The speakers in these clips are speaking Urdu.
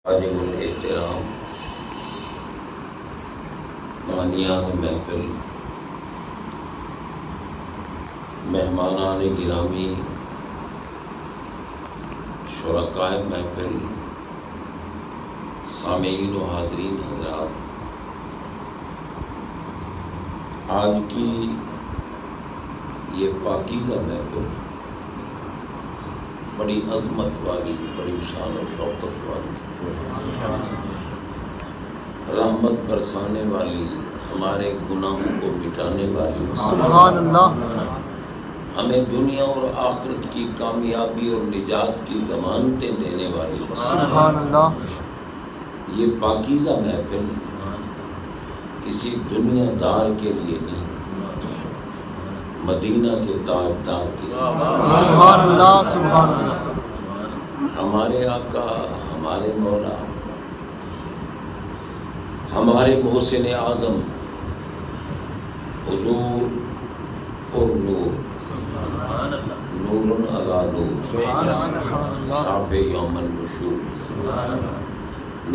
واجب الاحترام معنیان محفل، مہمانان گرامی، شرکائے محفل، سامعین و حاضرین حضرات، آج کی یہ پاکیزہ محفل بڑی عظمت والی، بڑی شان و شوقت والی، رحمت برسانے والی، ہمارے گناہوں کو مٹانے والی، سبحان اللہ، ہمیں دنیا اور آخرت کی کامیابی اور نجات کی ضمانتیں دینے والی، سبحان اللہ، یہ پاکیزہ محفل کسی دنیا دار کے لیے نہیں، مدینہ کے تاجدار کے لیے، سبحان اللہ، سبحان اللہ، ہمارے آقا، ہمارے مولا، ہمارے محسن اعظم حضور پر نور، نور علی نور، صاحب یوم النشور،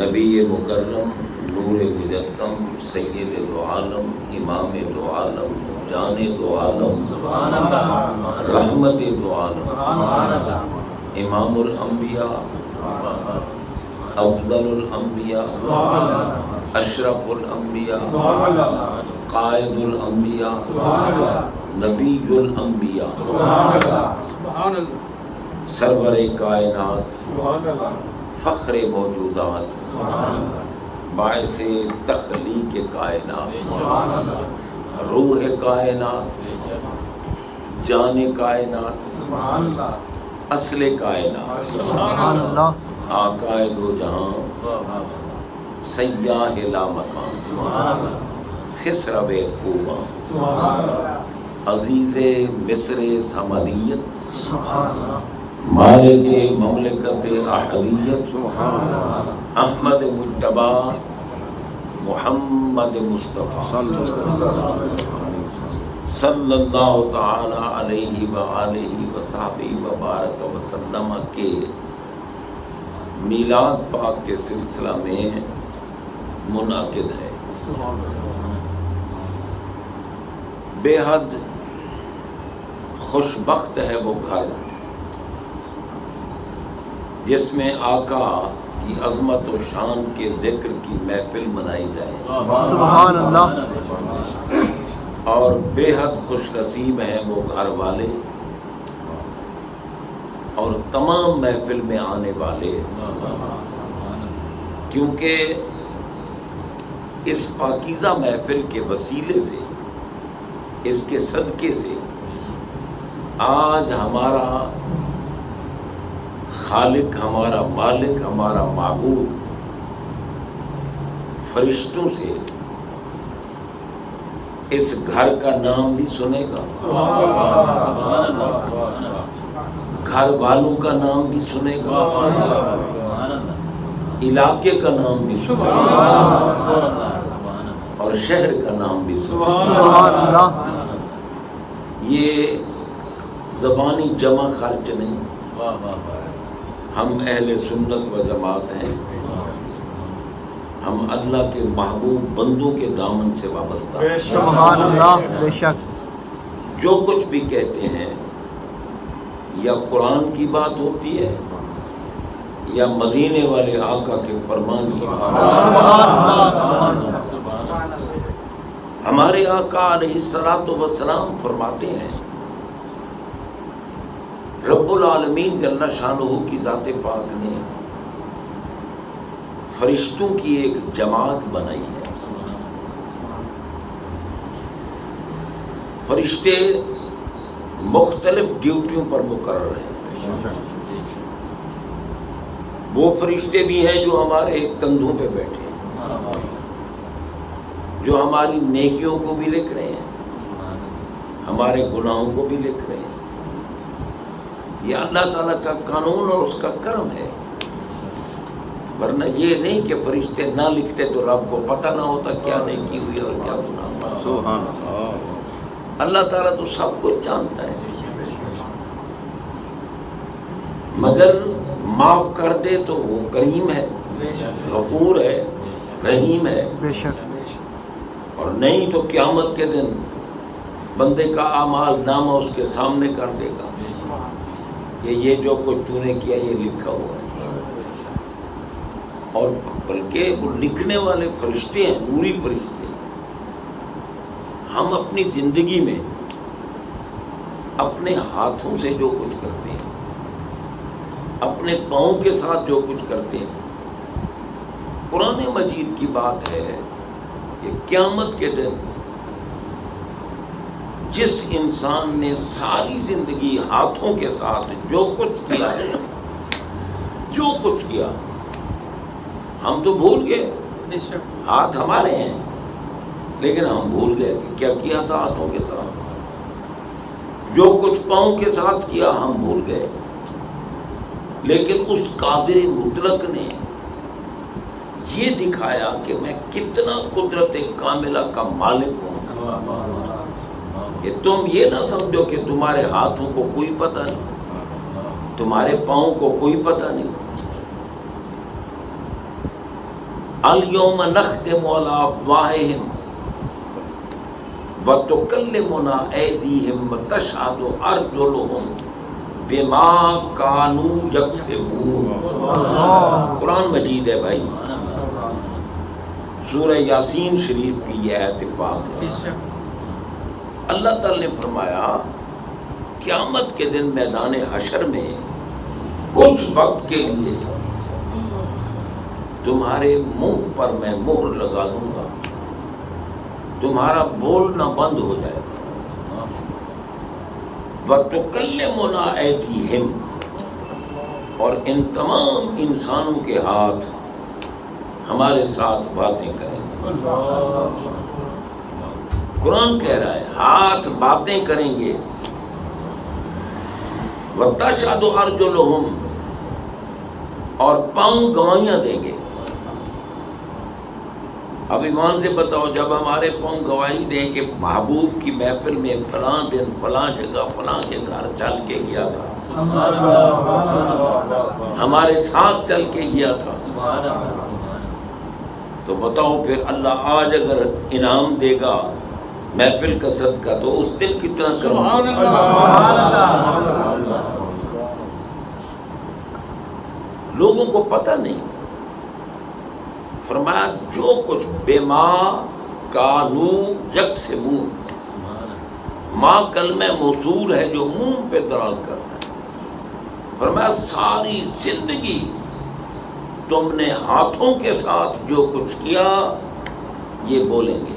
نبی مکرم، نور مجسم، سید دو عالم، امام دو عالم، جان دو عالم، رحمت دو عالم، امام الانبیاء، افضل الانبیاء، اشرف الانبیاء، قائد الانبیاء، نبی الانبیاء، سرور کائنات، فخر موجودات، باعث تخلیق کائنات، روح کائنات، جان کائنات، اصل کائنات، سبحان اللہ، آقائے دو جہاں، سیاہ لا مکان، خسرو خوباں، عزیز مصر سمدیت، سبحان اللہ، مالک مملکت احدیت، احمد مجتبی محمد مصطفیٰ صلی اللہ تعالی علیہ وآلہ وصحبہ وبارک وسلم کے میلاد پاک کے سلسلہ میں منعقد ہے۔ بے حد خوش بخت ہے وہ گھر جس میں آقا کی عظمت و شان کے ذکر کی محفل منائی جائے، سبحان اللہ، اور بے حد خوش نصیب ہیں وہ گھر والے اور تمام محفل میں آنے والے، کیونکہ اس پاکیزہ محفل کے وسیلے سے، اس کے صدقے سے آج ہمارا خالق، ہمارا مالک، ہمارا معبود فرشتوں سے اس گھر کا نام بھی سنے گا، گھر والوں کا نام بھی سنے گا، علاقے کا نام بھی سنے گا، اور شہر کا نام بھی سنے گا۔ سبحان اللہ، یہ زبانی جمع خرچ نہیں، ہم اہل سنت و جماعت ہیں، ہم اللہ کے محبوب بندوں کے دامن سے وابستہ ہیں، سبحان اللہ، بے شک، جو کچھ بھی کہتے ہیں یا قرآن کی بات ہوتی ہے یا مدینے والے آقا کے فرمان کی بات، سبحان اللہ، سبحان اللہ، ہمارے آقا علیہ الصلوۃ والسلام فرماتے ہیں، رب العالمین جل شانہ کی ذات پاک نے فرشتوں کی ایک جماعت بنائی ہے، فرشتے مختلف ڈیوٹیوں پر مقرر ہیں، وہ فرشتے بھی ہیں جو ہمارے کندھوں پہ بیٹھے ہیں، جو ہماری نیکیوں کو بھی لکھ رہے ہیں، ہمارے گناہوں کو بھی لکھ رہے ہیں۔ یہ اللہ تعالیٰ کا قانون اور اس کا کرم ہے، ورنہ یہ نہیں کہ فرشتے نہ لکھتے تو رب کو پتہ نہ ہوتا کیا نیکی ہوئی اور کیا گناہ ہوا۔ اللہ تعالیٰ تو سب کچھ جانتا ہے، مگر معاف کر دے تو وہ کریم ہے، غفور ہے، رحیم ہے، بے شک اور نہیں تو قیامت کے دن بندے کا اعمال نامہ اس کے سامنے کر دے گا کہ یہ جو کچھ تو نے کیا یہ لکھا ہوا ہے. اور بلکہ وہ لکھنے والے فرشتے ہیں، نوری فرشتے. ہم اپنی زندگی میں اپنے ہاتھوں سے جو کچھ کرتے ہیں، اپنے پاؤں کے ساتھ جو کچھ کرتے ہیں، قرآن مجید کی بات ہے کہ قیامت کے دن جس انسان نے ساری زندگی ہاتھوں کے ساتھ جو کچھ کیا ہے، جو کچھ کیا، ہم تو بھول گئے، ہاتھ ہمارے ہیں لیکن ہم بھول گئے کہ کیا کیا تھا ہاتھوں کے ساتھ. جو کچھ پاؤں کے ساتھ کیا ہم بھول گئے، لیکن اس قادر مطلق نے یہ دکھایا کہ میں کتنا قدرت کاملہ کا مالک ہوں کہ تم یہ نہ سمجھو کہ تمہارے ہاتھوں کو کوئی پتہ نہیں، تمہارے پاؤں کو کوئی پتہ نہیں. الیوم نختم علی افواہہم وتکلمنا ایدیہم وتشہد ارجلہم بما کانوا یکسبون. قرآن مجید ہے بھائی، سورہ یاسین شریف کی یہ آیت پاک ہے. اللہ تعالی نے فرمایا قیامت کے دن میدان حشر میں کچھ وقت کے لیے تمہارے منہ پر میں مہر لگا دوں گا، تمہارا بولنا بند ہو جائے گا. وَتُكَلِّمُنَا أَيْدِيهِمْ، اور ان تمام انسانوں کے ہاتھ ہمارے ساتھ باتیں کریں گے. قرآن کہہ رہا ہے ہاتھ باتیں کریں گے. وَتَشْهَدُ أَرْجُلُهُمْ، اور پاؤں گواہیاں دیں گے. اب ایمان سے بتاؤ، جب ہمارے پاؤں گواہی دیں کہ محبوب کی محفل میں فلاں دن فلاں جگہ فلاں کے گھر چل کے گیا تھا، ہمارے ساتھ چل کے گیا تھا، تو بتاؤ پھر اللہ آج اگر انعام دے گا محفل کا صدقہ تو اس دن کتنا کرم. لوگوں کو پتہ نہیں. فرمایا جو کچھ بما کانوا یکسبون، ماں کلمہ موصول ہے جو منہ پہ دلال کرتا ہے. فرمایا ساری زندگی تم نے ہاتھوں کے ساتھ جو کچھ کیا یہ بولیں گے،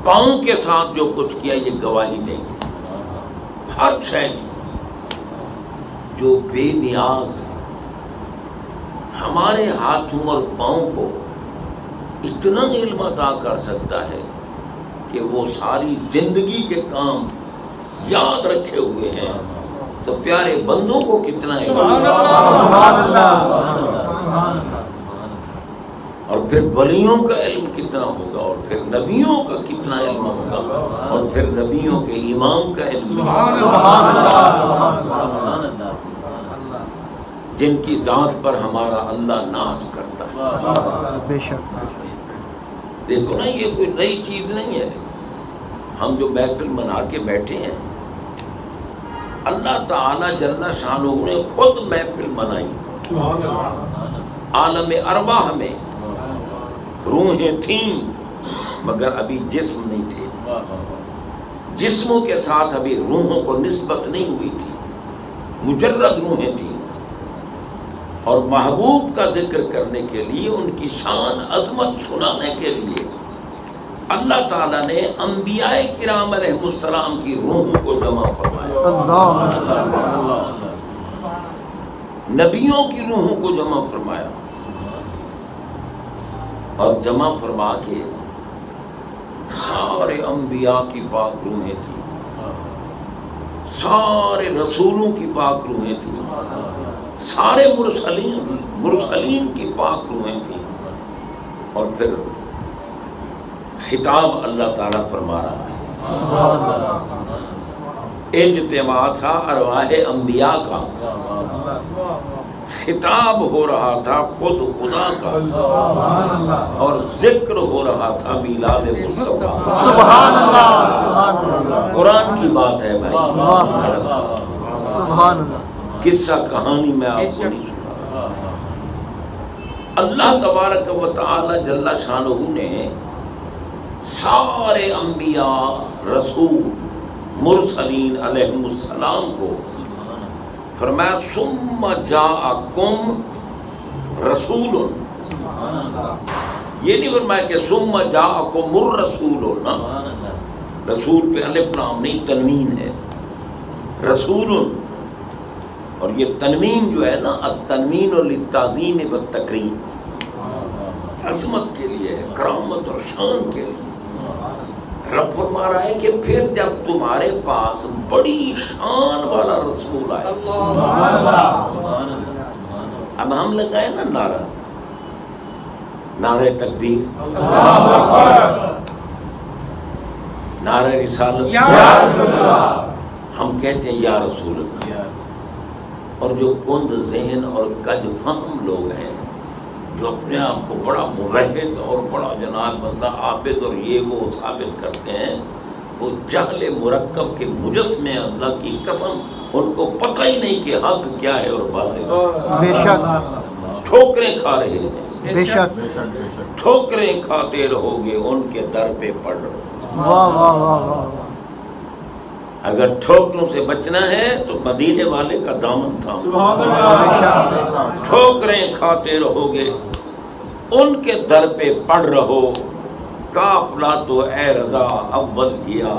پاؤں کے ساتھ جو کچھ کیا یہ گواہی دیں گے. ہر شے جو بے نیاز ہمارے ہاتھوں اور پاؤں کو اتنا علم عطا کر سکتا ہے کہ وہ ساری زندگی کے کام یاد رکھے ہوئے ہیں، تو پیارے بندوں کو کتنا علم. اور پھر ولیوں کا علم کتنا ہوگا، اور پھر نبیوں کا کتنا علم ہوگا، اور پھر نبیوں کے امام کا علم، جن کی ذات پر ہمارا اللہ ناز کرتا ہے. بے شک دیکھو نا، یہ کوئی نئی چیز نہیں ہے. ہم جو محفل منا کے بیٹھے ہیں، اللہ تعالی جل شانہ نے خود محفل منائی. عالم ارواح میں روحیں تھیں مگر ابھی جسم نہیں تھے، جسموں کے ساتھ ابھی روحوں کو نسبت نہیں ہوئی تھی، مجرد روحیں تھیں. اور محبوب کا ذکر کرنے کے لیے، ان کی شان عظمت سنانے کے لیے اللہ تعالیٰ نے انبیاء کرام علیہ السلام کی روحوں کو جمع فرمایا، نبیوں کی روحوں کو جمع فرمایا. اور جمع فرما کے سارے انبیاء کی پاک روحیں تھیں، سارے رسولوں کی پاک روحیں تھیں، سارے مرسلین کی پاک روحیں تھیں. اور پھر خطاب اللہ تعالیٰ فرما رہا ہے، اجتماع تھا ارواح انبیاء کا، خطاب ہو رہا تھا خود خدا کا اور ذکر ہو رہا تھا میلاد مصطفیٰ. سبحان اللہ سبحان اللہ قرآن کی بات ہے بھائی. سبحان اللہ. قصہ کہانی میں آپ کو نہیں سنا. اللہ تبارک و تعالی جل شانہ نے سارے انبیاء رسول مرسلین علیہم السلام کو فرمایا ثم جاءکم رسول. یہ نہیں فرمایا کہ ثم جاءکم الرسول نا. رسول پہ الف لام نہیں تنوین ہے. رسول اور یہ تنوین جو ہے نا التنوین للتعظیم والتکریم عظمت کے لیے ہے کرامت اور شان کے لیے. رب فرما رہا ہے کہ پھر جب تمہارے پاس بڑی شان والا رسول آئے. اب ہم لگائے نا نعرہ نعرہ تکبیر نعرہ رسالت ہم کہتے ہیں یا رسول اللہ. اور جو کند ذہن اور کج فہم لوگ ہیں جو اپنے آپ کو بڑا موحد اور بڑا جناب بندہ عابد اور یہ وہ ثابت کرتے ہیں وہ جہل مرکب کے مجسمے اللہ کی قسم ان کو پتہ ہی نہیں کہ حق کیا ہے اور باطل. بے شک ٹھوکریں کھا رہے ہیں. بے شک ٹھوکریں کھاتے رہو گے ان کے در پہ پڑ رہو. واہ واہ واہ واہ. اگر ٹھوکروں سے بچنا ہے تو مدینے والے کا دامن تھامو. ٹھوکریں کھاتے رہو گے ان کے در پہ پڑ رہو. قافلہ تو اے رضا اول کیا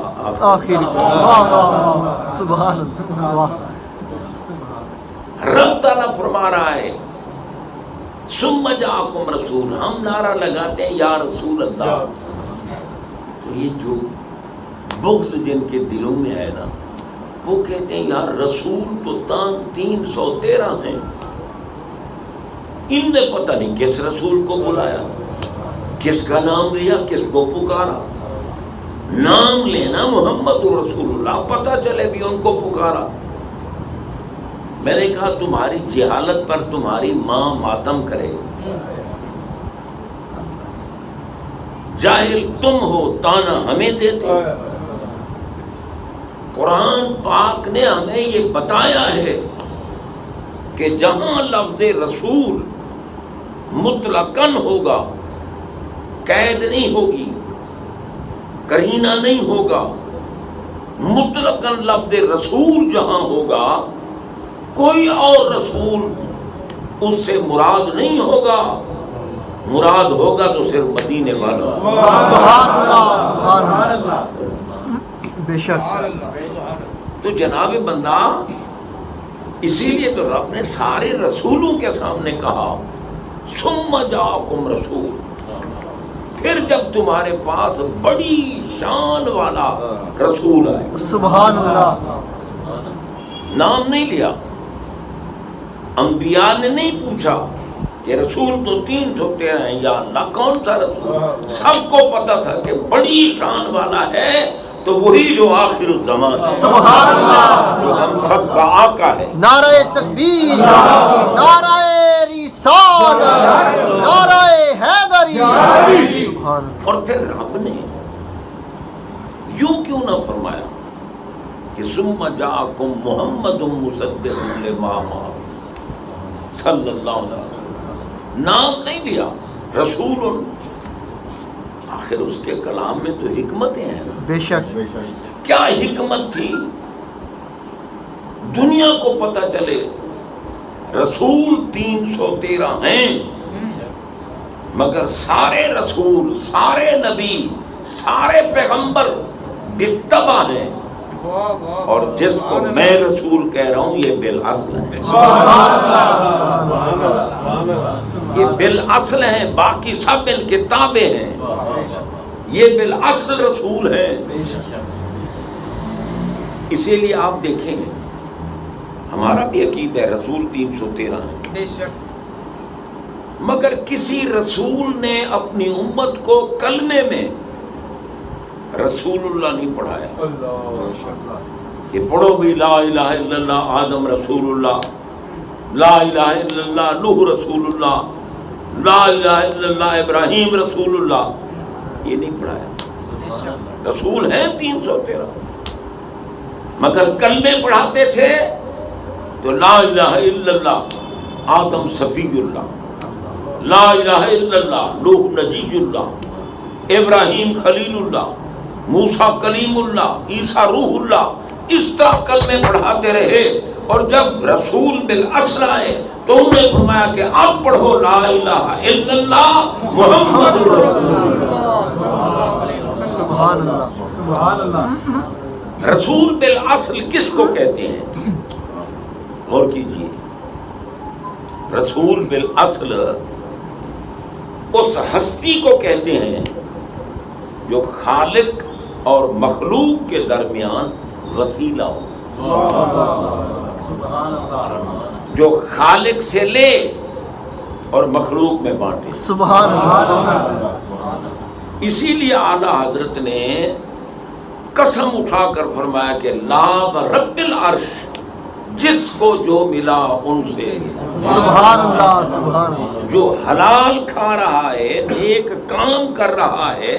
آخری. واہ واہ سبحان اللہ. رب تعالیٰ فرما رہا ہے ثم جاءکم رسول. ہم نعرہ لگاتے ہیں یا رسول اللہ. تو یہ جو بغض جن کے دلوں میں ہے نا وہ کہتے ہیں یار رسول تو 313 ہیں. ان نے پتہ نہیں کس رسول کو بلایا کس کا نام لیا کس کو پکارا. نام لینا محمد رسول اللہ پتہ چلے بھی ان کو پکارا. میں نے کہا تمہاری جہالت پر تمہاری ماں ماتم کرے. جاہل تم ہو تانا ہمیں دیتے. قرآن پاک نے ہمیں یہ بتایا ہے کہ جہاں لفظ رسول مطلقاً ہوگا قید نہیں ہوگی کرینہ نہیں ہوگا. مطلقاً لفظ رسول جہاں ہوگا کوئی اور رسول اس سے مراد نہیں ہوگا. مراد ہوگا تو صرف مدینے والا. بے شک. تو جناب بندہ اسی لیے تو رب نے سارے رسولوں کے سامنے کہا ثم جاءکم رسول. پھر جب تمہارے پاس بڑی شان والا رسول آئے. سبحان اللہ. نام نہیں لیا. انبیاء نے نہیں پوچھا کہ رسول تو 313 ہیں یا اللہ کون سا رسول. سب کو پتا تھا کہ بڑی شان والا ہے تو وہی جو آخر الزمان ہے. سبحان اللہ. ہم سب کا آقا ہے. نعرہ تکبیر نعرہ رسالت نعرہ حیدری. سبحان اللہ. اور پھر رب نے یوں کیوں نہ فرمایا کہ ثم جاءکم محمد مصدق لما معه صلی اللہ علیہ وسلم. نام نہیں لیا رسول. آخر اس کے کلام میں تو حکمتیں ہیں نا. بے شک. کیا حکمت تھی دنیا کو پتہ چلے رسول 313 ہیں مگر سارے رسول سارے نبی سارے پیغمبر بتبع ہیں. اور جس کو میں رسول کہہ رہا ہوں یہ بالاصل ہے. یہ بالاصل ہیں. باقی سب ان کے تابع ہیں. یہ بالاصل رسول ہیں. اسی لیے آپ دیکھیں ہمارا بھی عقیدہ ہے رسول 313 ہیں مگر کسی رسول نے اپنی امت کو کلمے میں رسول اللہ نہیں پڑھایا کہ پڑھو بھی لا الہ الا اللہ آدم رسول اللہ. لا الہ الا اللہ نوح رسول اللہ، لا الہ الا اللہ ابراہیم رسول اللہ، یہ نہیں پڑھایا۔ رسول ہیں 313، مگر کلمے پڑھاتے تھے تو لا الہ الا اللہ آدم صفی اللہ، لا الہ الا اللہ نوح نجی اللہ، ابراہیم خلیل اللہ، موسیٰ کلیم اللہ، عیسیٰ روح اللہ، اس طرح کلمے پڑھاتے رہے۔ اور جب رسول بالاصل آئے تو انہوں نے فرمایا کہ آپ پڑھو لا الہ الا اللہ محمد رسول اللہ۔ سبحان اللہ، سبحان اللہ۔ رسول بالاصل کس کو کہتے ہیں؟ غور کیجیے، رسول بالاصل اس ہستی کو کہتے ہیں جو خالق اور مخلوق کے درمیان وسیلہ ہو، جو خالق سے لے اور مخلوق میں بانٹے۔ سبحان اللہ۔ اسی لیے اعلیٰ حضرت نے قسم اٹھا کر فرمایا کہ لا رب العرش، جس کو جو ملا ان سے ملا۔ سبحان اللہ، سبحان اللہ۔ جو حلال کھا رہا ہے، نیک کام کر رہا ہے،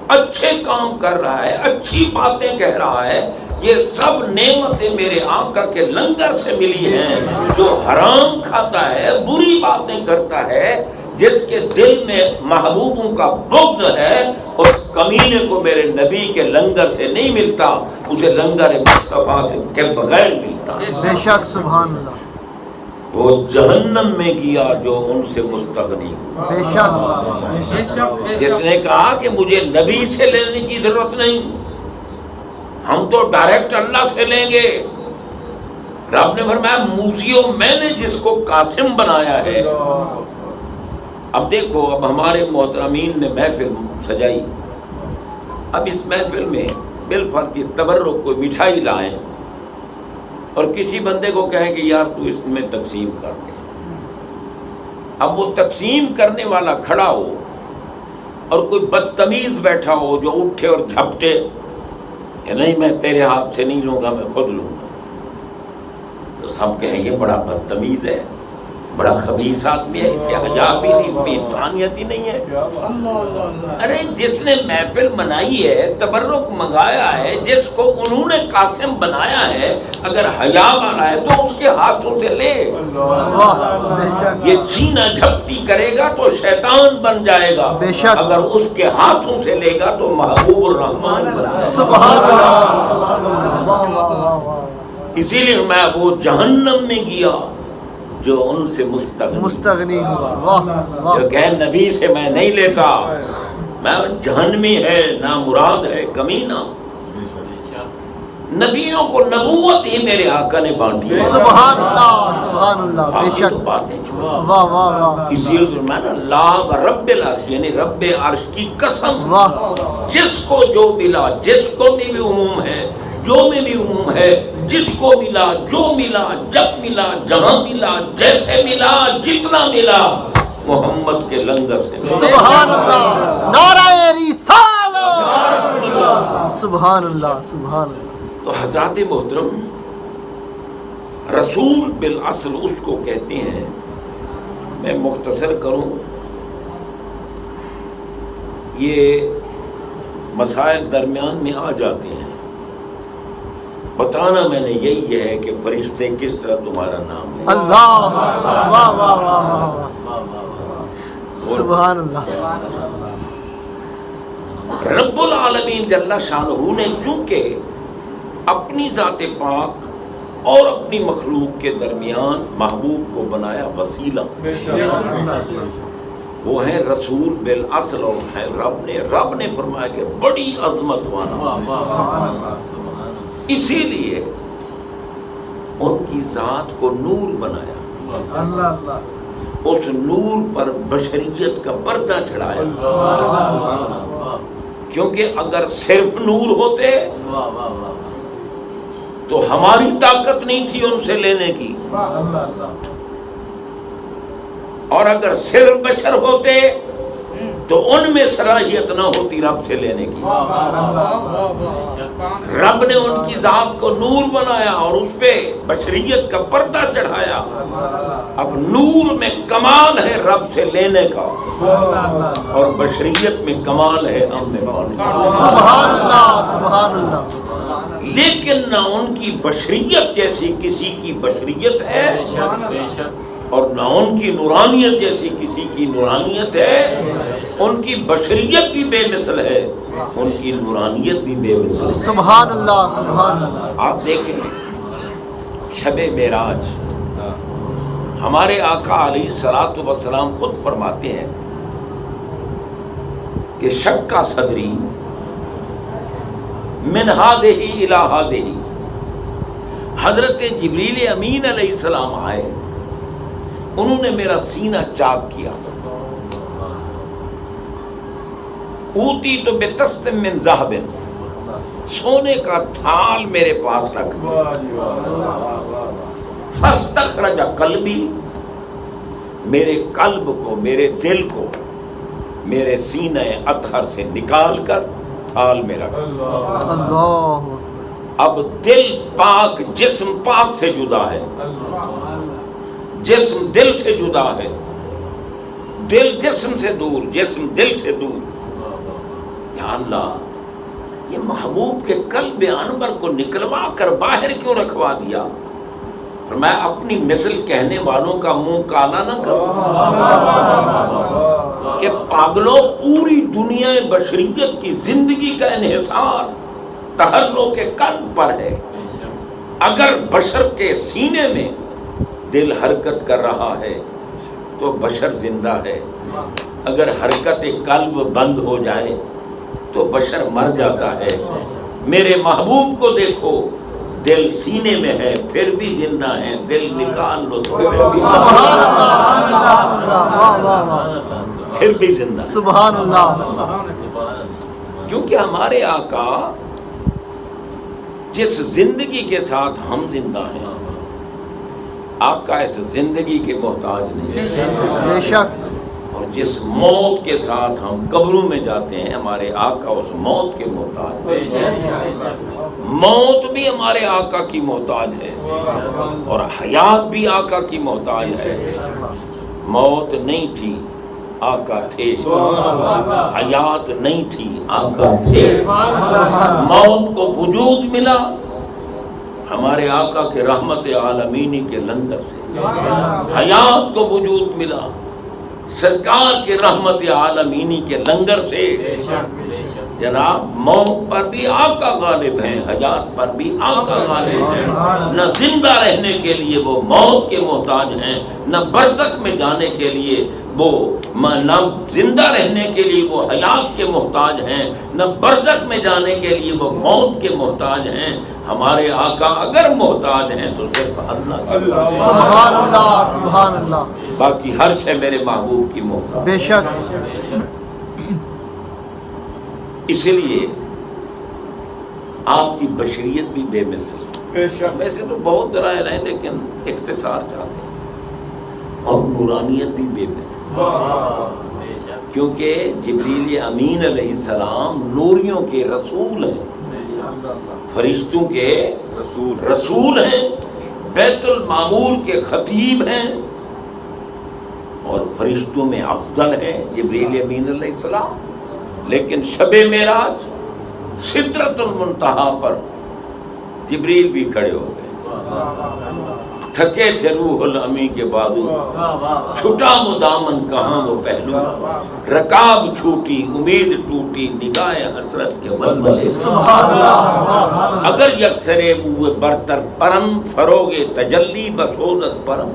اچھے کام کر رہا ہے، اچھی باتیں کہہ رہا ہے، یہ سب نعمتیں میرے آقا کے لنگر سے ملی ہیں۔ جو حرام کھاتا ہے، بری باتیں کرتا ہے، جس کے دل میں محبوبوں کا بغض ہے، اس کمینے کو میرے نبی کے لنگر سے نہیں ملتا، اسے لنگر مصطفیٰ سے کے بغیر ملتا۔ بے شک، سبحان اللہ۔ وہ جہنم میں گیا جو ان سے مستغنی، بے شک، جس نے کہا کہ مجھے نبی سے لینے کی ضرورت نہیں، ہم تو ڈائریکٹ اللہ سے لیں گے۔ رب نے فرمایا موسیو میں نے جس کو قاسم بنایا ہے۔ اب دیکھو، اب ہمارے محترمین نے محفل سجائی، اب اس محفل میں بالفرض تبرک کوئی مٹھائی لائیں اور کسی بندے کو کہیں کہ یار تو اس میں تقسیم کر دے۔ اب وہ تقسیم کرنے والا کھڑا ہو اور کوئی بدتمیز بیٹھا ہو جو اٹھے اور جھپٹے کہ نہیں میں تیرے ہاتھ سے نہیں لوں گا، میں خود لوں گا، تو سب کہیں گے بڑا بدتمیز ہے، بڑا خبیث آدمی ہے، اسے حیا بھی نہیں، اس میں انسانیت ہی نہیں ہے۔ ارے جس نے محفل منائی ہے، تبرک منگایا ہے، جس کو انہوں نے قاسم بنایا ہے، اگر حیا والا ہے تو اس کے ہاتھوں سے لے۔ یہ چینا جھپٹی کرے گا تو شیطان بن جائے گا، اگر اس کے ہاتھوں سے لے گا تو محبوب الرحمان بن جائے گا۔ سبحان اللہ۔ اسی لیے میں وہ جہنم میں گیا جو ان سے مستغنی ہوا۔ واہ واہ۔ جو کہ نبی سے میں نہیں لیتا، میں جہنمی ہے، نامراد ہے، کمینہ۔ نبیوں کو نبوت ہی میرے آقا نے بانٹی ہے۔ سبحان اللہ، سبحان اللہ، بے شک۔ باتیں چھوڑو۔ واہ واہ واہ۔ اسی لیے میں نا لا رب العرش، یعنی رب عرش کی قسم، واہ۔ جس کو جو ملا، جس کو بھی عموم ہے، جو میں بھی عموم ہے، جس کو ملا، جو ملا، جب ملا، جہاں ملا، جیسے ملا، جتنا ملا، محمد کے لنگر سے ملا۔ سبحان اللہ، نعرہ رسالت، سبحان اللہ، سبحان اللہ۔ تو حضرات محترم، رسول بالاصل اس کو کہتے ہیں، میں مختصر کروں، یہ مسائل درمیان میں آ جاتے ہیں، بتانا میں نے یہی ہے کہ فرشتے کس طرح تمہارا نام لیں۔ اللہ، واہ واہ واہ واہ، سبحان اللہ۔ رب العالمین جل شانہ نے چونکہ اپنی ذات پاک اور اپنی مخلوق کے درمیان محبوب کو بنایا وسیلہ، وہ ہیں رسول بالاصل، اور ہے رب نے فرمایا کہ بڑی عظمت والا، اسی لیے ان کی ذات کو نور بنایا، اس نور پر بشریت کا پردہ چڑھایا، کیونکہ اگر صرف نور ہوتے تو ہماری طاقت نہیں تھی ان سے لینے کی، اور اگر صرف بشر ہوتے تو ان میں صلاحیت نہ ہوتی رب سے لینے کی. رب نے ان کی ذات کو نور بنایا اور اس پہ بشریت کا پردہ چڑھایا. اب نور میں کمال ہے رب سے لینے کا اور بشریت میں کمال ہے ہم میں پانے کا. سبحان اللہ سبحان اللہ. لیکن نہ ان کی بشریت جیسی کسی کی بشریت ہے اور نہ ان کی نورانیت جیسی کسی کی نورانیت ہے. ان کی بشریت بھی بے مثل ہے, ان کی نورانیت بھی بے مثل ہے. سبحان اللہ سبحان اللہ. آپ دیکھیں شب معراج ہمارے آقا علیہ الصلوۃ والسلام خود فرماتے ہیں کہ شق صدری من ہذہ الی ہذہ. حضرت جبریل امین علیہ السلام آئے, انہوں نے میرا سینہ چاک کیا. اوتی تو بتست من ذہب, سونے کا تھال میرے پاس رکھ دیا. فاستخرج قلبی, میرے قلب کو میرے دل کو میرے سینہ اطہر سے نکال کر تھال میں رکھ. اللہ. اب دل پاک جسم پاک سے جدا ہے, جسم دل سے جدا ہے, دل جسم سے دور, جسم دل سے دور. یا اللہ, یہ محبوب کے قلب انور کو نکلوا کر باہر کیوں رکھوا دیا؟ اور میں اپنی مثل کہنے والوں کا منہ کالا نہ کروں کہ پاگلوں, پوری دنیا بشریت کی زندگی کا انحصار تحرک کے قلب پر ہے. اگر بشر کے سینے میں دل حرکت کر رہا ہے تو بشر زندہ ہے. اگر حرکت قلب بند ہو جائے تو بشر مر جاتا ہے. میرے محبوب کو دیکھو, دل سینے میں ہے پھر بھی زندہ ہے, دل نکال لو تو پھر بھی زندہ. سبحان اللہ. کیونکہ ہمارے آقا جس زندگی کے ساتھ ہم زندہ ہیں, آقا اس زندگی کے محتاج نہیں. بے شک. اور جس موت کے ساتھ ہم قبروں میں جاتے ہیں, ہمارے آقا اس موت کے محتاج ہے. موت بھی ہمارے آقا کی محتاج ہے اور حیات بھی آقا کی محتاج ہے. موت نہیں تھی, آقا تھے. حیات نہیں تھی, آقا تھے. موت کو وجود ملا ہمارے آقا کے رحمت عالمینی کے لنگر سے. حیات کو وجود ملا سرکار کے رحمت عالمینی کے لنگر سے. جناب, موت پر بھی آقا غالب ہیں, حیات پر بھی آقا غالب ہیں. نہ زندہ رہنے کے لیے وہ موت کے محتاج ہیں, نہ برزخ میں جانے کے لیے وہ, نہ زندہ رہنے کے لیے وہ حیات کے محتاج ہیں, نہ برزخ میں جانے کے لیے وہ موت کے محتاج ہیں. ہمارے آقا اگر محتاج ہیں تو صرف اللہ. سبحان اللہ سبحان اللہ. باقی ہر شے میرے محبوب کی محتاج. بے شک. اسی لیے آپ کی بشریت بھی بے مثل. ویسے تو بہت دلائل ہیں لیکن اختصار چاہتے ہیں. اور نورانیت بھی بے مثل, کیونکہ جبریل امین علیہ السلام نوریوں کے رسول ہیں, فرشتوں کے رسول ہیں, بیت المعمور کے خطیب ہیں اور فرشتوں میں افضل ہیں جبریل امین علیہ السلام. لیکن شب معراج سدرۃ المنتہا پر جبریل بھی کھڑے ہو گئے. تھکے تھے روح الامی کے بازو, چھٹا مدامن کہاں وہ پہلو, رکاب چھوٹی امید ٹوٹی نگاہ حسرت کے ولولے. اگر یکسرے موے برتر پرم فروغے تجلی بسوزت پرم.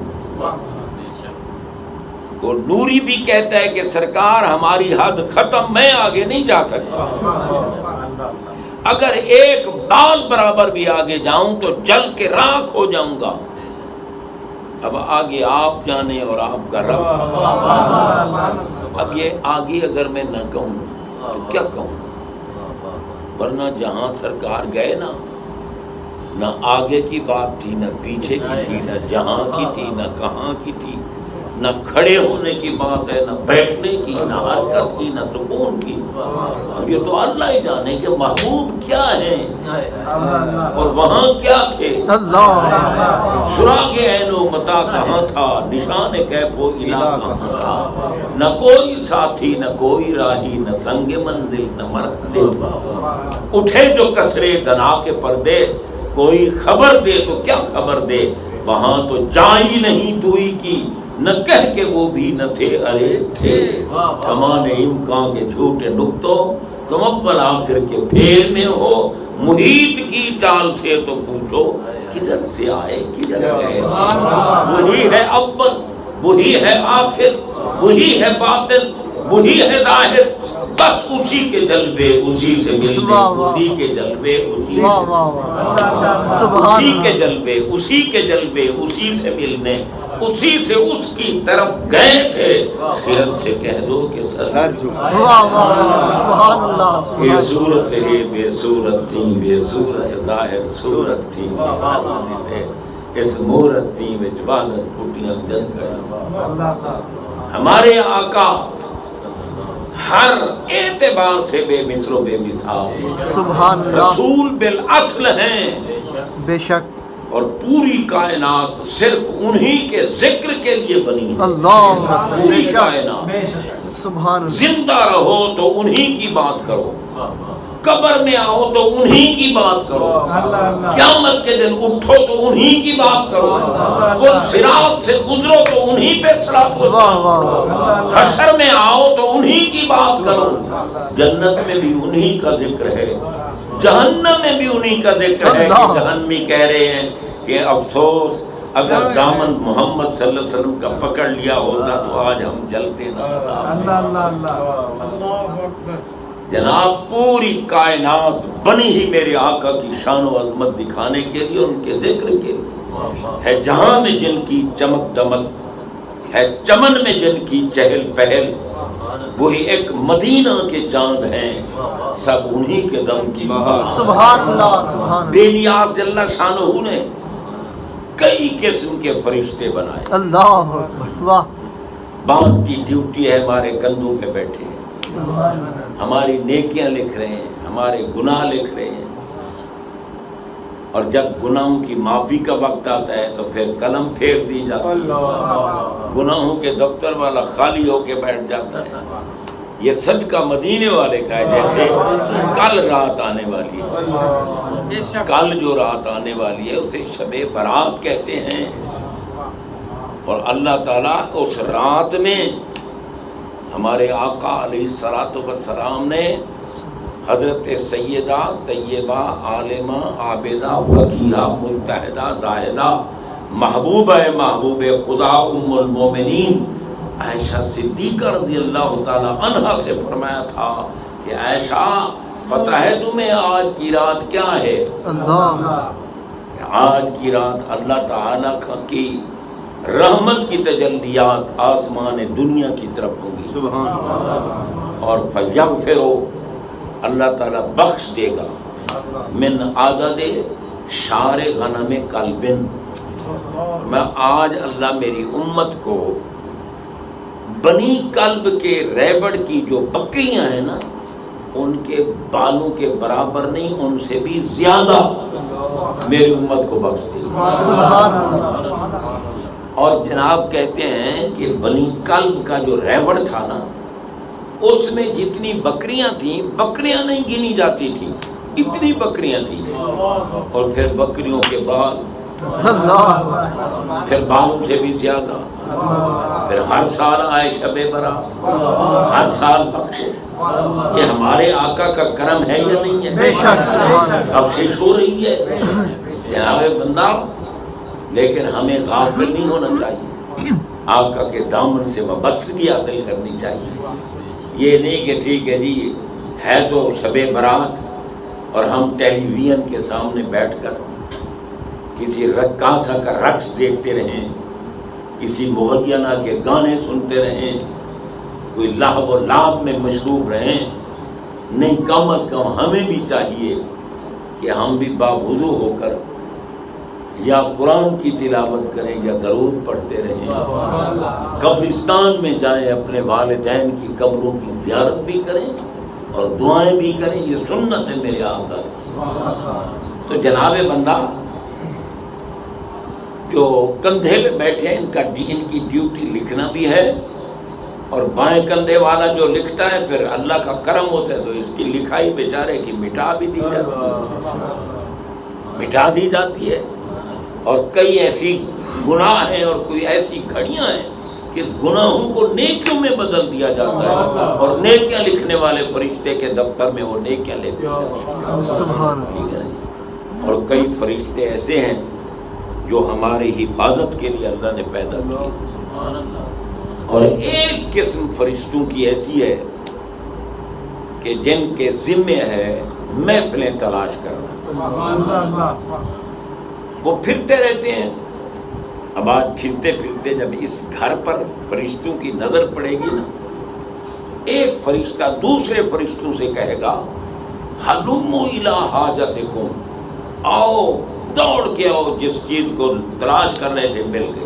وہ نوری بھی کہتا ہے کہ سرکار ہماری حد ختم, میں آگے نہیں جا سکتا. اگر ایک بال برابر بھی آگے جاؤں تو جل کے راکھ ہو جاؤں گا. اب آگے آپ جانے اور آپ کا رب. اب یہ آگے اگر میں نہ کہوں تو کیا کہوں؟ ورنہ جہاں سرکار گئے نا, نہ آگے کی بات تھی, نہ پیچھے کی تھی, نہ جہاں کی تھی, نہ کہاں کی تھی. نہ کھڑے ہونے کی بات ہے، نہ بیٹھنے کی، نہ حرکت کی، نہ سکون کی. اب یہ تو اللہ ہی جانے کہ محبوب کیا ہیں اور وہاں کیا تھے. اللہ سراغ عین و متا کہاں تھا، نشان کیف و الہ کہاں تھا. نہ کوئی ساتھی، نہ کوئی راہی، نہ سنگ منزل، نہ مرحلے. اٹھے جو کسرے دنا کے پردے، کوئی خبر دے تو کیا خبر دے. وہاں تو جا ہی نہیں دوئی کی، نہ کہہ کے وہ بھی نہ تھے، ارے تھے. کمان امکان کے جھوٹے نقطوں، تم اول آخر کے پھیر میں ہو. محیط کی چال سے تو پوچھو، کدھر سے آئے کدھر گئے. وہی ہے اول، وہی ہے آخر، وہی ہے باطن، وہی ہے ظاہر. بس اسی کے جلوے اسی سے ملنے، اسی کے جلوے اسی واہ سے، واہ واہ اسی سبحان کے اللہ جلوے اسی کے جلوے اسی سے ملنے، اسی سے اس کی طرف گئے تھے. خیرت سے کہہ دو کہ سر واہ واہ واہ سبحان اللہ یہ سبحان صورت ہے بے صورت تھی، بے صورت ظاہر صورت تھی. سے اس مورت تھی وچ وحدت پھٹیاں جن گئی. ہمارے آقا ہر اعتبار سے بے مثل و بے مثال، سبحان اللہ رسول بالاصل ہیں. بے شک اور پوری کائنات صرف انہی کے ذکر کے لیے بنی ہے. اللہ پوری بے شک کائنات سبحان اللہ زندہ رہو تو انہی کی بات کرو، قبر میں آؤ تو انہی کی بات کرو، قیامت کے دن اٹھو تو انہی کی بات کرو، پل صراط سے گزرو تو انہی پہ صراط و واہ سلام واہ کرو، واہ حشر میں آؤ تو انہی کی بات کرو. جنت میں بھی انہی کا ذکر ہے، جہنم میں بھی انہی کا ذکر ہے. کہ جہنمی کہہ رہے ہیں کہ افسوس اگر دامن محمد صلی اللہ علیہ وسلم کا پکڑ لیا ہوتا تو آج ہم جلتے نہ. جناب پوری کائنات بنی ہی میرے آقا کی شان و عظمت دکھانے کے لیے، ان کے ذکر کے لیے ہے. جہاں میں جن کی چمک دمک ہے، چمن میں جن کی چہل پہل، وہی ایک مدینہ کے چاند ہیں، سب انہی کے دم کی. سبحان اللہ سبحان بے نیاز جل شانہ نے کئی قسم کے فرشتے بنائے. اللہ اکبر واہ بعض کی ڈیوٹی ہے ہمارے کندھوں پہ بیٹھے، ہماری نیکیاں لکھ رہے ہیں، ہمارے گناہ لکھ رہے ہیں. اور جب گناہوں کی معافی کا وقت آتا ہے تو پھر قلم پھیر دی جاتی ہے، گناہوں کے دفتر والا خالی ہو کے بیٹھ جاتا ہے. یہ صدقہ مدینے والے کا ہے. جیسے کل رات آنے والی ہے، کل جو رات آنے والی ہے اسے شب برات کہتے ہیں. اور اللہ تعالیٰ اس رات میں ہمارے آقا علیہ الصلوۃ والسلام نے حضرت سیدہ طیبہ عالمہ عابدہ فقیہہ مجتہدہ زاہدہ محبوبہ محبوب خدا ام المومنین عائشہ صدیقہ رضی اللہ تعالی عنہا سے فرمایا تھا کہ عائشہ پتہ ہے تمہیں آج کی رات کیا ہے؟ اللہ آج کی رات اللہ تعالیٰ کی رحمت کی تجلیات آسمان دنیا کی طرف ہوگی. سبحان اللہ اور فیغفرو اللہ تعالیٰ بخش دے گا من عدد شعر غنم قلبن. میں آج اللہ میری امت کو بنی قلب کے ریبڑ کی جو بکریاں ہیں نا ان کے بالوں کے برابر نہیں، ان سے بھی زیادہ میری امت کو بخش دے گا. سبحان اللہ اور جناب کہتے ہیں کہ بنی قلب کا جو ریوڑ تھا نا اس میں جتنی بکریاں تھیں بکریاں نہیں گنی جاتی تھیں، اتنی بکریاں تھیں. اور پھر بکریوں کے بال، اللہ پھر بالوں سے بھی زیادہ. پھر ہر سال آئے شب برات، ہر سال بخش. یہ ہمارے آقا کا کرم ہے یا نہیں بے ہے؟ شک بخشش ہو رہی ہے جناب بندہ. لیکن ہمیں غافل نہیں ہونا چاہیے، آقا کے دامن سے وابستگی حاصل کرنی چاہیے. یہ نہیں کہ ٹھیک ہے جی ہے تو شب برات اور ہم ٹیلی ویژن کے سامنے بیٹھ کر کسی رقاصہ کا رقص دیکھتے رہیں، کسی مغنیہ کے گانے سنتے رہیں، کوئی لہو و لعب میں مشروب رہیں. نہیں، کم از کم ہمیں بھی چاہیے کہ ہم بھی باوضو ہو کر یا قرآن کی تلاوت کریں یا درود پڑھتے رہیں، قبرستان میں جائیں، اپنے والدین کی قبروں کی زیارت بھی کریں اور دعائیں بھی کریں، یہ سنت ہے میرے آقا کی۔ تو جناب بندہ جو کندھے پہ بیٹھے ہیں ان کی ڈیوٹی لکھنا بھی ہے، اور بائیں کندھے والا جو لکھتا ہے پھر اللہ کا کرم ہوتا ہے تو اس کی لکھائی بیچارے کی مٹا دی جاتی ہے۔ اور کئی ایسی گناہ ہیں اور کوئی ایسی گھڑیاں ہیں کہ گناہوں کو نیکیوں میں بدل دیا جاتا ہے، اور نیکیاں لکھنے والے فرشتے کے دفتر میں وہ نیکیاں لکھتے ہیں۔ اور کئی فرشتے ایسے ہیں جو ہماری حفاظت کے لیے اللہ نے پیدا کیے، اور ایک قسم فرشتوں کی ایسی ہے کہ جن کے ذمے ہے محفلیں تلاش کرنا، وہ پھرتے رہتے ہیں۔ اب آج پھرتے پھرتے جب اس گھر پر فرشتوں کی نظر پڑے گی نا، ایک فرشتہ دوسرے فرشتوں سے کہے گا ہلموا الی حاجتکم، آؤ دوڑ کے آؤ، جس چیز کو تلاش کر رہے تھے مل گئی۔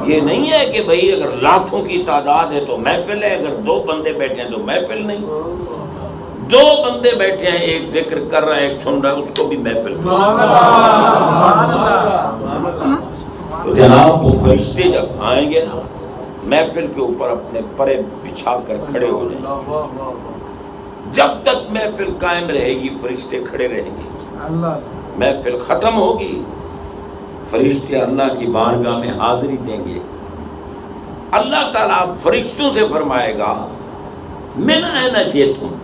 یہ نہیں ہے کہ بھئی اگر لاکھوں کی تعداد ہے تو محفل ہے، اگر 2 بندے بیٹھے ہیں تو محفل نہیں۔ 2 بندے بیٹھے ہیں، ایک ذکر کر رہا ہے ایک سن رہا ہے، اس کو بھی محفل۔ تو جناب وہ فرشتے جب آئیں گے نا محفل کے اوپر اپنے پرے بچھا کر کھڑے ہو جائیں، جب تک محفل قائم رہے گی فرشتے کھڑے رہیں گے، محفل ختم ہوگی فرشتے اللہ کی بارگاہ میں حاضری دیں گے۔ اللہ تعالیٰ فرشتوں سے فرمائے گا من این جئتم،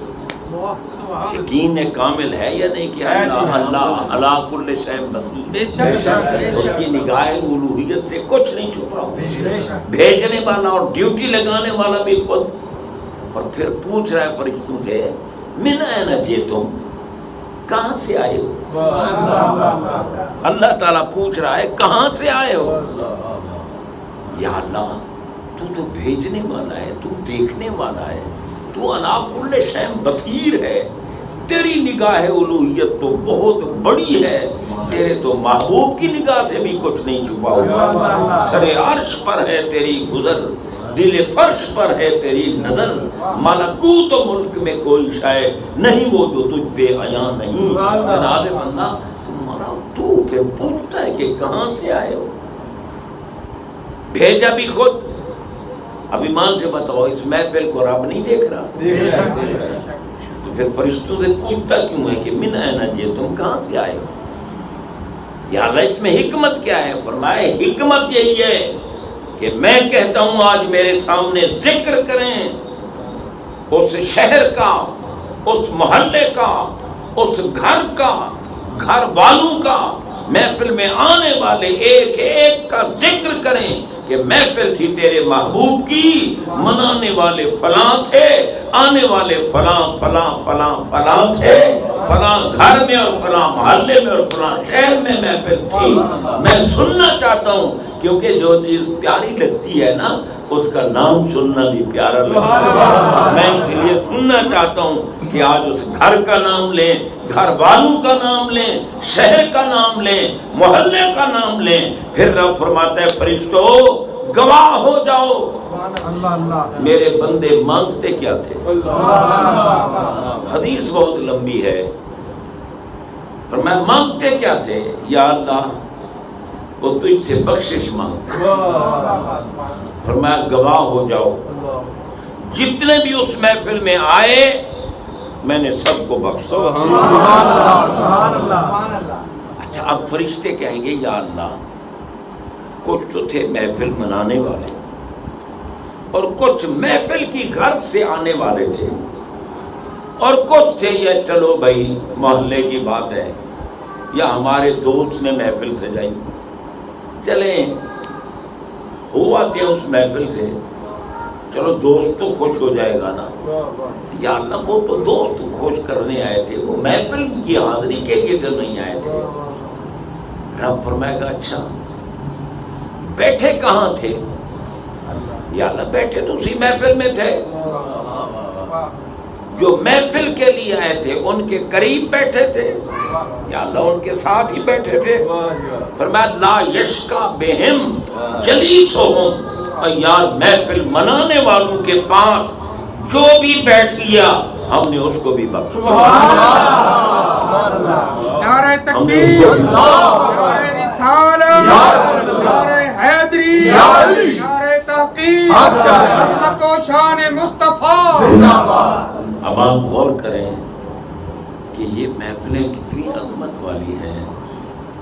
یقین کامل ہے یا نہیں کہ اللہ علی کل شیء بصیر، اس کی نگاہ الوہیت سے کچھ نہیں چھپا، بھیجنے والا اور ڈیوٹی لگانے والا بھی خود۔ اور پھر پوچھ رہا ہے فرشتوں سے من این جئتم، کہاں سے آئے ہو؟ اللہ تعالیٰ پوچھ رہا ہے کہاں سے آئے ہو؟ یا اللہ تو بھیجنے والا ہے، تو دیکھنے والا ہے، تو علی کل شیء بصیر ہے، تیری نگاہ الوہیت تو بہت بڑی ہے، تیرے تو محبوب کی نگاہ سے بھی کچھ نہیں چھپا ہوا، سر عرش پر ہے تیری گزر، دل فرش پر ہے تیری نظر، ملکوت و ملک میں کوئی شے نہیں وہ جو تجھ پہ عیاں نہیں۔ جناب بندہ تمہارا تو پھر پوچھتا ہے کہ کہاں سے آئے ہو، بھیجا بھی خود۔ اب ایمان سے بتاؤ اس محفل کو رب نہیں دیکھ رہا؟ تو پھر فرشتوں سے پوچھتا کیوں ہے کہ من این جئتم، کہاں سے آئے ہو؟ یا اللہ اس میں حکمت کیا ہے؟ فرمائے حکمت یہی ہے کہ میں کہتا ہوں آج میرے سامنے ذکر کریں اس شہر کا، اس محلے کا، اس گھر کا، گھر والوں کا، محفل میں آنے والے ایک ایک کا ذکر کریں کہ محفل تھی تیرے محبوب کی، منانے والے فلاں تھے، آنے والے فلاں فلاں فلاں فلاں تھے، فلاں گھر میں اور فلاں محلے میں اور فلاں شہر میں محفل تھی۔ میں سننا چاہتا ہوں کیونکہ جو چیز پیاری لگتی ہے نا اس کا نام سننا بھی پیارا لگتا ہے۔ میں اس لیے سننا چاہتا ہوں کہ آج اس گھر کا نام لیں، گھر والوں کا نام لیں، شہر کا نام لیں، محلے کا نام لیں۔ پھر رب فرماتا ہے فرشتو گواہ ہو جاؤ میرے بندے مانگتے کیا تھے۔ حدیث بہت لمبی ہے، فرمایا مانگتے کیا تھے؟ یا اللہ وہ تجھ سے بخشش مانگتے، فرمایا گواہ ہو جاؤ جتنے بھی اس محفل میں آئے میں نے سب کو بخشا۔ اچھا اب فرشتے کہیں گے یا اللہ کچھ تو تھے محفل منانے والے اور کچھ محفل کی گھر سے آنے والے تھے اور کچھ تھے یہ چلو بھائی محلے کی بات ہے یا ہمارے دوست نے محفل سجائی، چلیں ہوا تھے اس محفل سے، چلو دوست تو خوش ہو جائے گا نا۔ یا اللہ وہ تو دوست خوش کرنے آئے تھے، وہ محفل کی حاضری کے لیے تو نہیں آئے تھے۔ رب فرمائے گا اچھا بیٹھے کہاں یا اللہ بیٹھے تو اسی محفل میں تھے جو محفل کے لیے آئے تھے ان کے قریب بیٹھے تھے یا اللہ ان کے ساتھ ہی بیٹھے تھے؟ فرمایا لا یشکا بہم جلیسہم، اور یار محفل منانے والوں کے پاس جو بھی بیٹھ لیا ہم نے اس کو بھی بخشا۔ نعرہ تکبیر، نعرہ رسالت، نعرہ حیدری، نعرہ تحقیق، مصدق و شان مصطفیٰ۔ اب آپ غور کریں کہ یہ محفلیں کتنی عظمت والی ہیں،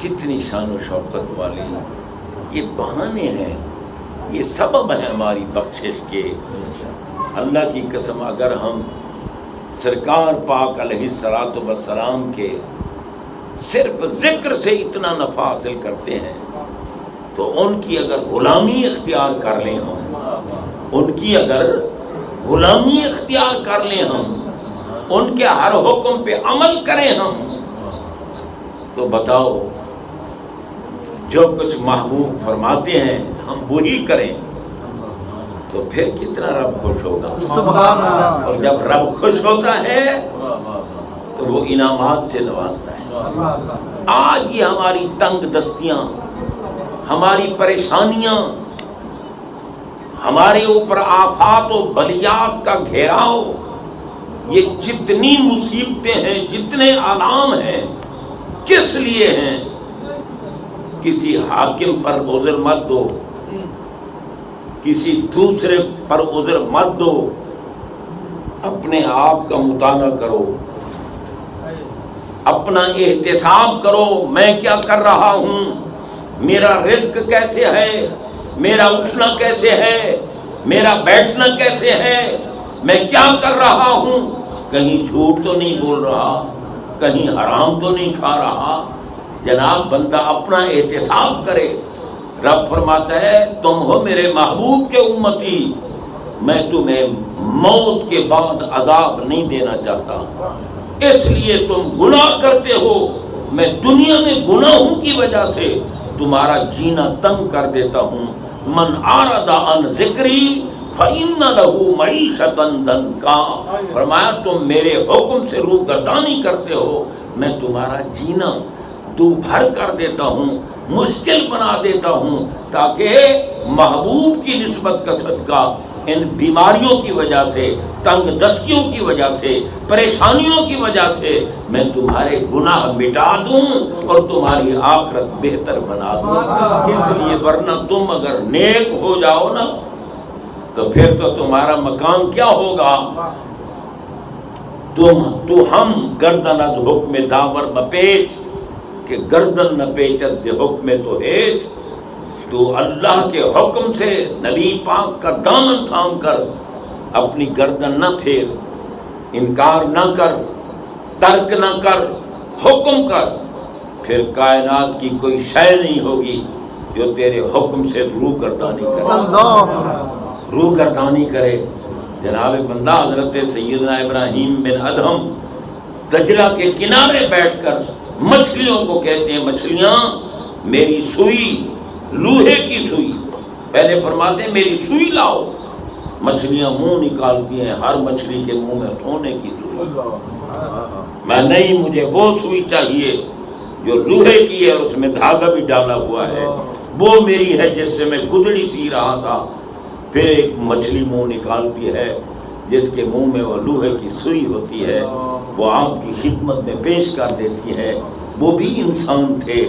کتنی شان و شوکت والی، یہ بہانے ہیں، یہ سبب ہے ہماری بخشش کے۔ اللہ کی قسم اگر ہم سرکار پاک علیہ الصلوۃ والسلام کے صرف ذکر سے اتنا نفع حاصل کرتے ہیں تو ان کی اگر غلامی اختیار کر لیں ہم، ان کی اگر غلامی اختیار کر لیں ہم، ان کے ہر حکم پہ عمل کریں ہم، تو بتاؤ جو کچھ محبوب فرماتے ہیں ہم وہی کریں تو پھر کتنا رب خوش ہوگا۔ سبحان اللہ۔ اور جب رب خوش ہوتا ہے تو وہ انعامات سے نوازتا ہے۔ آج یہ ہماری تنگ دستیاں، ہماری پریشانیاں، ہمارے اوپر آفات و بلیات کا گھیراؤ، یہ جتنی مصیبتیں ہیں، جتنے آلام ہیں، کس لیے ہیں؟ کسی حاکم پر عذر مت دو، کسی دوسرے پر عذر مت دو، اپنے آپ کا مطالعہ کرو، اپنا احتساب کرو، میں کیا کر رہا ہوں، میرا رزق کیسے ہے، میرا اٹھنا کیسے ہے، میرا بیٹھنا کیسے ہے، میں کیا کر رہا ہوں، کہیں جھوٹ تو نہیں بول رہا، کہیں حرام تو نہیں کھا رہا۔ جناب بندہ اپنا احتساب کرے۔ رب فرماتا ہے تم ہو میرے محبوب کے امتی، میں تمہیں موت کے بعد عذاب نہیں دینا چاہتا، اس لیے تم گناہ کرتے ہو، میں دنیا میں گناہوں کی وجہ سے تمہارا جینا تنگ کر دیتا ہوں۔ من اعرض عن ذکری فإن له معیشۃ ضنکا، فرمایا تم میرے حکم سے روگردانی کرتے ہو، میں تمہارا جینا دو بھر کر دیتا ہوں، مشکل بنا دیتا ہوں، تاکہ محبوب کی نسبت کا صدقہ ان بیماریوں کی وجہ سے، تنگ دستیوں کی وجہ سے، پریشانیوں کی وجہ سے میں تمہارے گناہ مٹا دوں اور تمہاری آخرت بہتر بنا دوں۔ اس لیے ورنہ تم اگر نیک ہو جاؤ نا تو پھر تو تمہارا مقام کیا ہوگا؟ تو ہم گردن از حکم داور مپیچ، کہ گردن نہ پیچت سے حکم تو ہیچ، تو اللہ کے حکم سے نبی پاک کا دامن تھام کر اپنی گردن نہ پھیر، انکار نہ کر، ترک نہ کر، حکم کر، پھر کائنات کی کوئی شے نہیں ہوگی جو تیرے حکم سے روگردانی کرے، روگردانی کرے۔ جناب بندہ حضرت سیدنا ابراہیم بن ادہم دجلہ کے کنارے بیٹھ کر مچھلیوں کو کہتے ہیں مچھلیاں میری سوئی، لوہے کی سوئی، پہلے فرماتے ہیں میری سوئی لاؤ، مچھلیاں منہ نکالتی ہیں، ہر مچھلی کے منہ میں سونے کی سوئی، میں نہیں، مجھے وہ سوئی چاہیے جو لوہے کی ہے، اس میں دھاگا بھی ڈالا ہوا ہے، وہ میری ہے جس سے میں گدڑی سی رہا تھا۔ پھر ایک مچھلی منہ نکالتی ہے جس کے منہ میں وہ لوہے کی سوئی ہوتی ہے، وہ آپ کی خدمت میں پیش کر دیتی ہے۔ وہ بھی انسان تھے،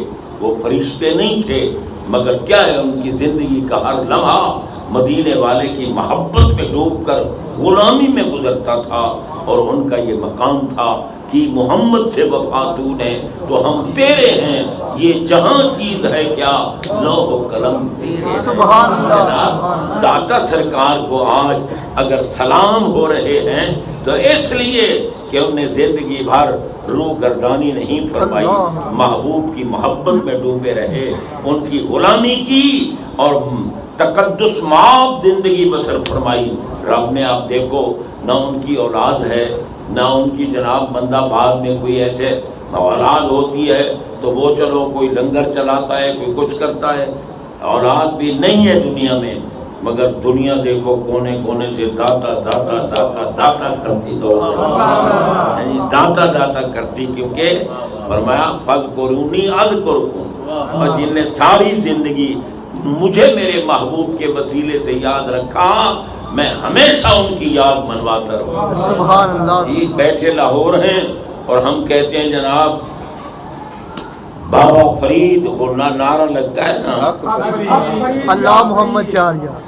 وہ فرشتے نہیں تھے، مگر کیا ہے ان کی زندگی کا ہر لمحہ مدینے والے کی محبت میں ڈوب کر غلامی میں گزرتا تھا، اور ان کا یہ مقام تھا کہ محمد سے وفا تو نے تو ہم تیرے ہیں، یہ جہاں چیز ہے کیا لوح و قلم تیرے۔ سبحان اللہ۔ جناب داتا سرکار کو آج اگر سلام ہو رہے ہیں تو اس لیے کہ انہوں نے زندگی بھر روگردانی نہیں فرمائی، محبوب کی محبت میں ڈوبے رہے، ان کی غلامی کی اور تقدس مآب زندگی بسر فرمائی۔ رب نے آپ دیکھو نہ ان کی اولاد ہے، نہ ان کی جناب بندہ بعد میں کوئی ایسے اولاد ہوتی ہے تو وہ چلو کوئی لنگر چلاتا ہے، کوئی کچھ کرتا ہے، اولاد بھی نہیں ہے دنیا میں، مگر دنیا دیکھو کونے کونے سے داتا داتا داتا داتا کرتی داتا داتا کرتی، کیونکہ فرمایا فَاذْكُرُونِي أَذْكُرْكُمْ، اور جن نے ساری زندگی مجھے میرے محبوب کے وسیلے سے یاد رکھا، میں ہمیشہ ان کی یاد منواتا رہوں۔ سبحان اللہ۔ یہ بیٹھے لاہور ہیں اور ہم کہتے ہیں جناب بابا فرید، وہ نعرہ لگتا ہے نا، اللہ محمد 4 یار،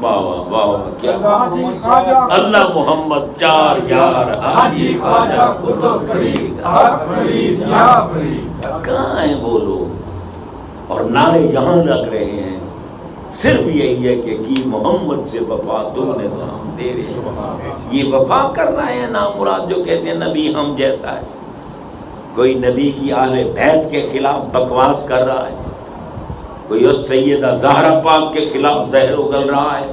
واہ واہ واہ واہ، کیا اللہ محمد 4 یار، حاجی خواجہ قطب فرید، کہاں ہیں وہ لوگ؟ اور نعرے یہاں لگ رہے ہیں، صرف یہی ہے کہ کی محمد سے وفا تو نے تو ہم تیرے، یہ وفا کر رہے ہیں نامراد جو کہتے ہیں نبی ہم جیسا ہے۔ کوئی نبی کی اہل بیت کے خلاف بکواس کر رہا ہے، کوئی اس سیدہ زہرا پاک کے خلاف زہر اگل رہا ہے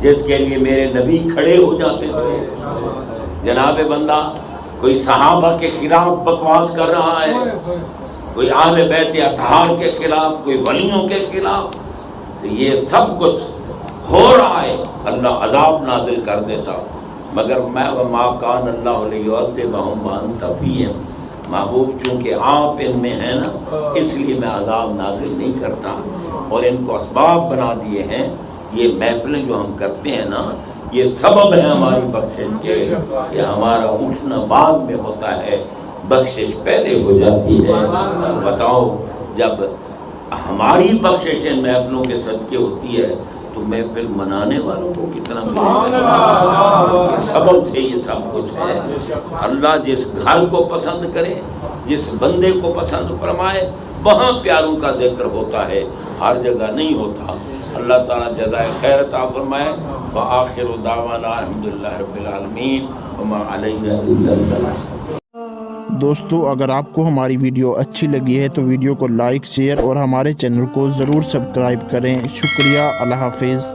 جس کے لیے میرے نبی کھڑے ہو جاتے تھے۔ جناب بندہ کوئی صحابہ کے خلاف بکواس کر رہا ہے، کوئی اہل بیت اطہار کے خلاف، کوئی ولیوں کے خلاف، تو یہ سب کچھ ہو رہا ہے، اللہ عذاب نازل کر دیتا، مگر میں وما کان اللہ لیعذبہم وانت فیہم، محبوب چونکہ آپ ان میں ہیں نا، اس لیے میں عذاب نازل نہیں کرتا، اور ان کو اسباب بنا دیے ہیں۔ یہ محفلیں جو ہم کرتے ہیں نا، یہ سبب ہے ہماری بخشش کے، کہ ہمارا اٹھنا بعد میں ہوتا ہے، بخشش پہلے ہو جاتی ہے۔ بتاؤ جب ہماری بخشش ان محفلوں کے صدقے ہوتی ہے تو محفل منانے والوں کو کتنا ملے گا؟ سبب سے یہ سب کچھ ہے۔ اللہ جس گھر کو پسند کرے، جس بندے کو پسند فرمائے، وہاں پیاروں کا ذکر ہوتا ہے، ہر جگہ نہیں ہوتا۔ اللہ تعالیٰ جزائے خیر عطا فرمائے۔ وآخر دعوانا الحمدللہ رب العالمین وما علینا الا البلاغ۔ دوستو اگر آپ کو ہماری ویڈیو اچھی لگی ہے تو ویڈیو کو لائک، شیئر اور ہمارے چینل کو ضرور سبسکرائب کریں۔ شکریہ، اللہ حافظ۔